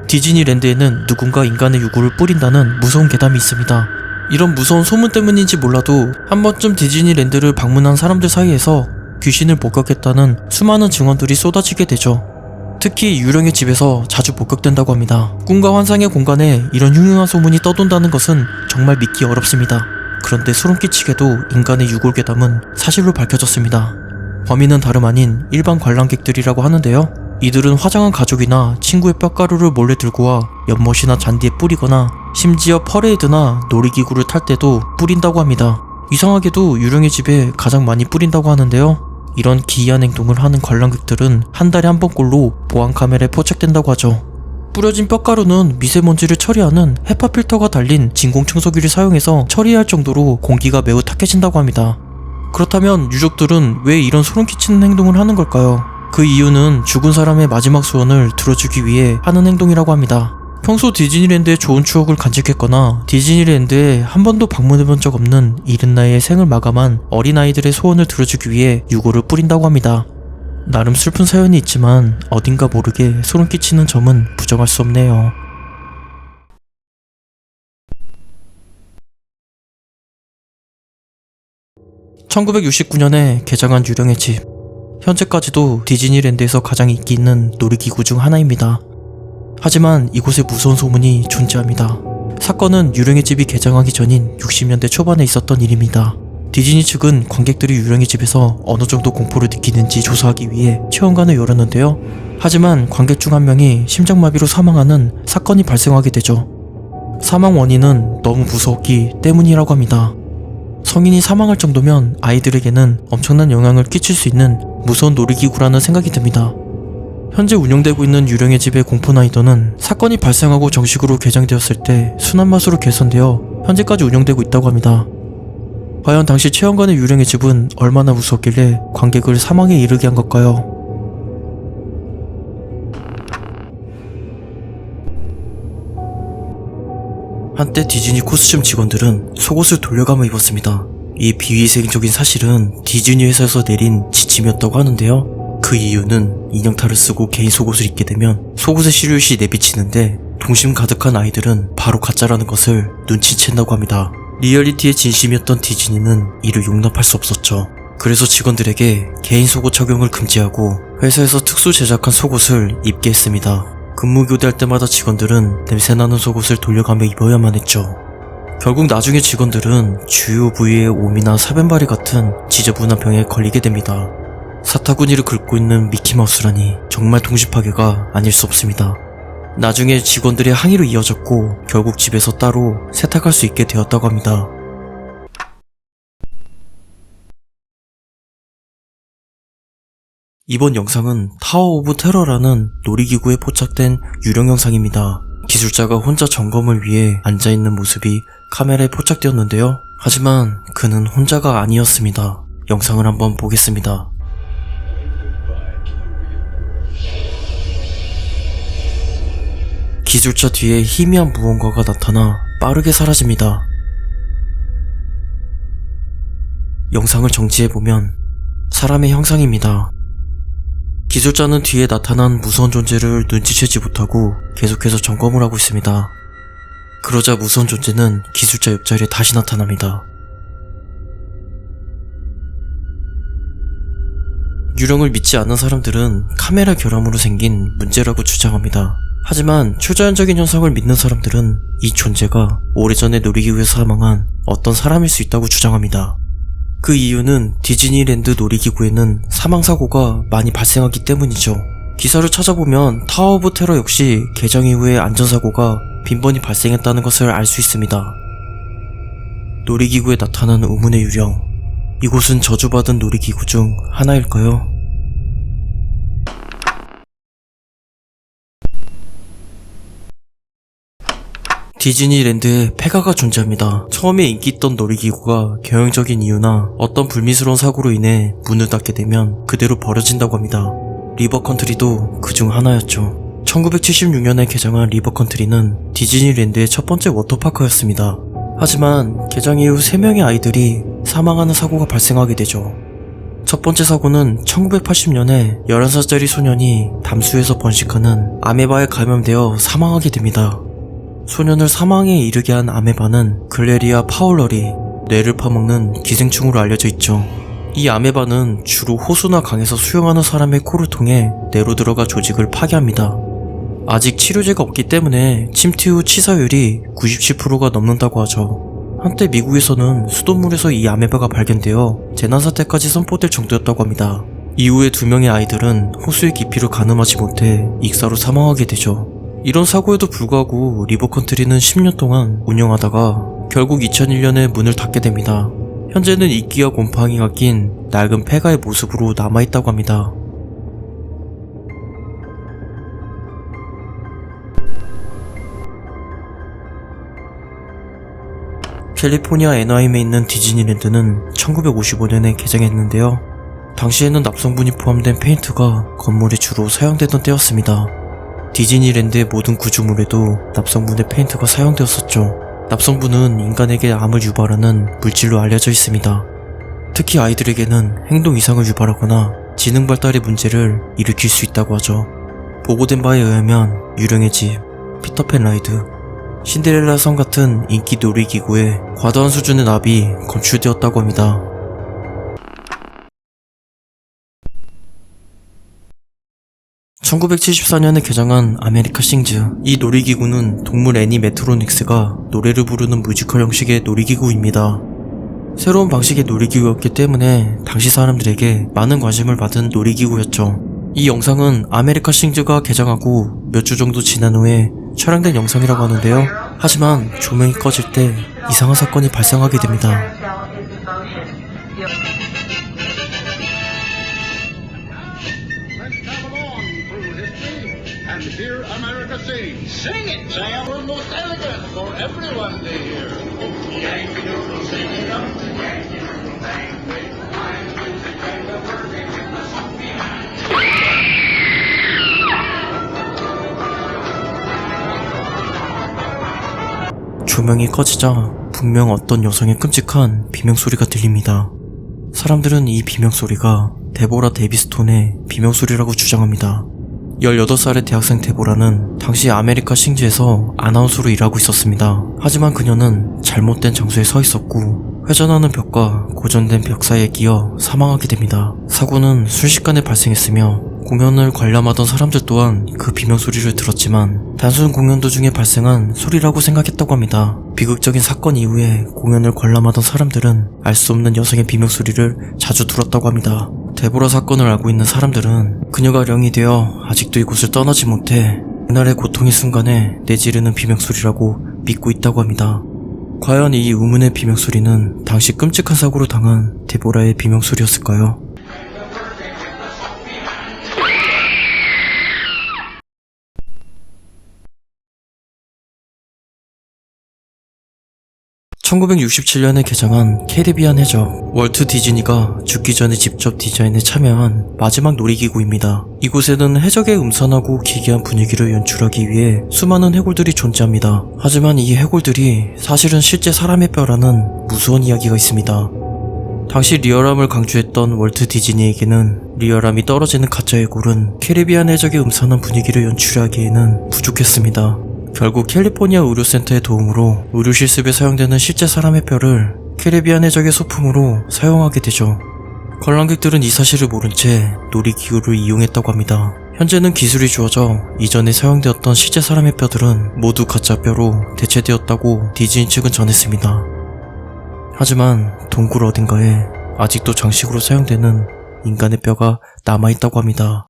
디즈니랜드에는 누군가 인간의 유골을 뿌린다는 무서운 괴담이 있습니다. 이런 무서운 소문 때문인지 몰라도 한 번쯤 디즈니랜드를 방문한 사람들 사이에서 귀신을 목격했다는 수많은 증언들이 쏟아지게 되죠. 특히 유령의 집에서 자주 목격된다고 합니다. 꿈과 환상의 공간에 이런 흉흉한 소문이 떠돈다는 것은 정말 믿기 어렵습니다. 그런데 소름 끼치게도 인간의 유골 괴담은 사실로 밝혀졌습니다. 범인은 다름 아닌 일반 관람객들이라고 하는데요. 이들은 화장한 가족이나 친구의 뼈가루를 몰래 들고 와 연못이나 잔디에 뿌리거나 심지어 퍼레이드나 놀이기구를 탈 때도 뿌린다고 합니다. 이상하게도 유령의 집에 가장 많이 뿌린다고 하는데요. 이런 기이한 행동을 하는 관람객들은 한 달에 한 번꼴로 보안카메라에 포착된다고 하죠. 뿌려진 뼈가루는 미세먼지를 처리하는 헤파 필터가 달린 진공청소기를 사용해서 처리할 정도로 공기가 매우 탁해진다고 합니다. 그렇다면 유족들은 왜 이런 소름 끼치는 행동을 하는 걸까요? 그 이유는 죽은 사람의 마지막 소원을 들어주기 위해 하는 행동이라고 합니다. 평소 디즈니랜드의 좋은 추억을 간직했거나 디즈니랜드에 한 번도 방문해본 적 없는 이른 나이에 생을 마감한 어린아이들의 소원을 들어주기 위해 유골을 뿌린다고 합니다. 나름 슬픈 사연이 있지만 어딘가 모르게 소름 끼치는 점은 부정할 수 없네요. (1969년에) 개장한 유령의 집. 현재까지도 디즈니랜드에서 가장 인기 있는 놀이기구 중 하나입니다. 하지만 이곳에 무서운 소문이 존재합니다. 사건은 유령의 집이 개장하기 전인 60년대 초반에 있었던 일입니다. 디즈니 측은 관객들이 유령의 집에서 어느 정도 공포를 느끼는지 조사하기 위해 체험관을 열었는데요. 하지만 관객 중 한 명이 심장마비로 사망하는 사건이 발생하게 되죠. 사망 원인은 너무 무서웠기 때문이라고 합니다. 성인이 사망할 정도면 아이들에게는 엄청난 영향을 끼칠 수 있는 무서운 놀이기구라는 생각이 듭니다. 현재 운영되고 있는 유령의 집의 공포나이더는 사건이 발생하고 정식으로 개장되었을 때 순한 맛으로 개선되어 현재까지 운영되고 있다고 합니다. 과연 당시 체험관의 유령의 집은 얼마나 무서웠길래 관객을 사망에 이르게 한 걸까요? 한때 디즈니 코스튬 직원들은 속옷을 돌려감아 입었습니다. 이 비위생적인 사실은 디즈니 회사에서 내린 지침이었다고 하는데요. 그 이유는 인형탈을 쓰고 개인 속옷을 입게 되면 속옷의 시류시 내비치는데 동심 가득한 아이들은 바로 가짜라는 것을 눈치챈다고 합니다. 리얼리티의 진심이었던 디즈니는 이를 용납할 수 없었죠. 그래서 직원들에게 개인 속옷 착용을 금지하고 회사에서 특수 제작한 속옷을 입게 했습니다. 근무 교대할 때마다 직원들은 냄새나는 속옷을 돌려가며 입어야만 했죠. 결국 나중에 직원들은 주요 부위의 옴이나 사변발이 같은 지저분한 병에 걸리게 됩니다. 사타구니를 긁고 있는 미키마우스라니 정말 동심파괴가 아닐 수 없습니다. 나중에 직원들의 항의로 이어졌고 결국 집에서 따로 세탁할 수 있게 되었다고 합니다. 이번 영상은 타워 오브 테러라는 놀이기구에 포착된 유령 영상입니다. 기술자가 혼자 점검을 위해 앉아있는 모습이 카메라에 포착되었는데요. 하지만 그는 혼자가 아니었습니다. 영상을 한번 보겠습니다. 기술자 뒤에 희미한 무언가가 나타나 빠르게 사라집니다. 영상을 정지해보면 사람의 형상입니다. 기술자는 뒤에 나타난 무서운 존재를 눈치채지 못하고 계속해서 점검을 하고 있습니다. 그러자 무서운 존재는 기술자 옆자리에 다시 나타납니다. 유령을 믿지 않는 사람들은 카메라 결함으로 생긴 문제라고 주장합니다. 하지만 초자연적인 현상을 믿는 사람들은 이 존재가 오래전에 놀이기구에서 사망한 어떤 사람일 수 있다고 주장합니다. 그 이유는 디즈니랜드 놀이기구에는 사망사고가 많이 발생하기 때문이죠. 기사를 찾아보면 타워 오브 테러 역시 개장 이후에 안전사고가 빈번히 발생했다는 것을 알 수 있습니다. 놀이기구에 나타난 의문의 유령. 이곳은 저주받은 놀이기구 중 하나일까요? 디즈니랜드에 폐가가 존재합니다. 처음에 인기 있던 놀이기구가 경영적인 이유나 어떤 불미스러운 사고로 인해 문을 닫게 되면 그대로 버려진다고 합니다. 리버컨트리도 그중 하나였죠. 1976년에 개장한 리버컨트리는 디즈니랜드의 첫 번째 워터파크였습니다. 하지만 개장 이후 3명의 아이들이 사망하는 사고가 발생하게 되죠. 첫 번째 사고는 1980년에 11살짜리 소년이 담수에서 번식하는 아메바에 감염되어 사망하게 됩니다. 소년을 사망에 이르게 한 아메바는 글레리아 파울러리, 뇌를 파먹는 기생충으로 알려져 있죠. 이 아메바는 주로 호수나 강에서 수영하는 사람의 코를 통해 뇌로 들어가 조직을 파괴합니다. 아직 치료제가 없기 때문에 침투 후 치사율이 97%가 넘는다고 하죠. 한때 미국에서는 수돗물에서 이 아메바가 발견되어 재난사태까지 선포될 정도였다고 합니다. 이후에 2명의 아이들은 호수의 깊이를 가늠하지 못해 익사로 사망하게 되죠. 이런 사고에도 불구하고 리버컨트리는 10년 동안 운영하다가 결국 2001년에 문을 닫게 됩니다. 현재는 이끼와 곰팡이가 낀 낡은 폐가의 모습으로 남아있다고 합니다. 캘리포니아 애나임에 있는 디즈니랜드는 1955년에 개장했는데요. 당시에는 납성분이 포함된 페인트가 건물에 주로 사용되던 때였습니다. 디즈니랜드의 모든 구조물에도 납성분의 페인트가 사용되었었죠. 납성분은 인간에게 암을 유발하는 물질로 알려져 있습니다. 특히 아이들에게는 행동 이상을 유발하거나 지능 발달의 문제를 일으킬 수 있다고 하죠. 보고된 바에 의하면 유령의 집, 피터팬 라이드, 신데렐라 성 같은 인기 놀이기구에 과도한 수준의 납이 검출되었다고 합니다. (1974년에) 개장한 아메리카 싱즈. 이 놀이기구는 동물 애니메트로닉스가 노래를 부르는 뮤지컬 형식의 놀이기구입니다. 새로운 방식의 놀이기구였기 때문에 당시 사람들에게 많은 관심을 받은 놀이기구였죠. 이 영상은 아메리카 싱즈가 개장하고 몇 주 정도 지난 후에 촬영된 영상이라고 하는데요. 하지만 조명이 꺼질 때 이상한 사건이 발생하게 됩니다. 조명이 꺼지자 분명 어떤 여성의 끔찍한 비명소리가 들립니다. 사람들은 이 비명소리가 데보라 데이비스톤의 비명소리라고 주장합니다. 18살의 대학생 데보라는 당시 아메리카 싱즈에서 아나운서로 일하고 있었습니다. 하지만 그녀는 잘못된 장소에 서 있었고 회전하는 벽과 고정된 벽 사이에 끼어 사망하게 됩니다. 사고는 순식간에 발생했으며 공연을 관람하던 사람들 또한 그 비명소리를 들었지만 단순 공연 도중에 발생한 소리라고 생각했다고 합니다. 비극적인 사건 이후에 공연을 관람하던 사람들은 알 수 없는 여성의 비명소리를 자주 들었다고 합니다. 데보라 사건을 알고 있는 사람들은 그녀가 령이 되어 아직도 이곳을 떠나지 못해 그날의 고통의 순간에 내지르는 비명소리라고 믿고 있다고 합니다. 과연 이 의문의 비명소리는 당시 끔찍한 사고로 당한 데보라의 비명소리였을까요? (1967년에) 개장한 캐리비안 해적. 월트 디즈니가 죽기 전에 직접 디자인에 참여한 마지막 놀이기구입니다. 이곳에는 해적의 음산하고 기괴한 분위기를 연출하기 위해 수많은 해골들이 존재합니다. 하지만 이 해골들이 사실은 실제 사람의 뼈라는 무서운 이야기가 있습니다. 당시 리얼함을 강조했던 월트 디즈니에게는 리얼함이 떨어지는 가짜 해골은 캐리비안 해적의 음산한 분위기를 연출하기에는 부족했습니다. 결국 캘리포니아 의료센터의 도움으로 의료 실습에 사용되는 실제 사람의 뼈를 캐리비안 해적의 소품으로 사용하게 되죠. 관람객들은 이 사실을 모른 채 놀이기구를 이용했다고 합니다. 현재는 기술이 좋아져 이전에 사용되었던 실제 사람의 뼈들은 모두 가짜 뼈로 대체되었다고 디즈니 측은 전했습니다. 하지만 동굴 어딘가에 아직도 장식으로 사용되는 인간의 뼈가 남아있다고 합니다.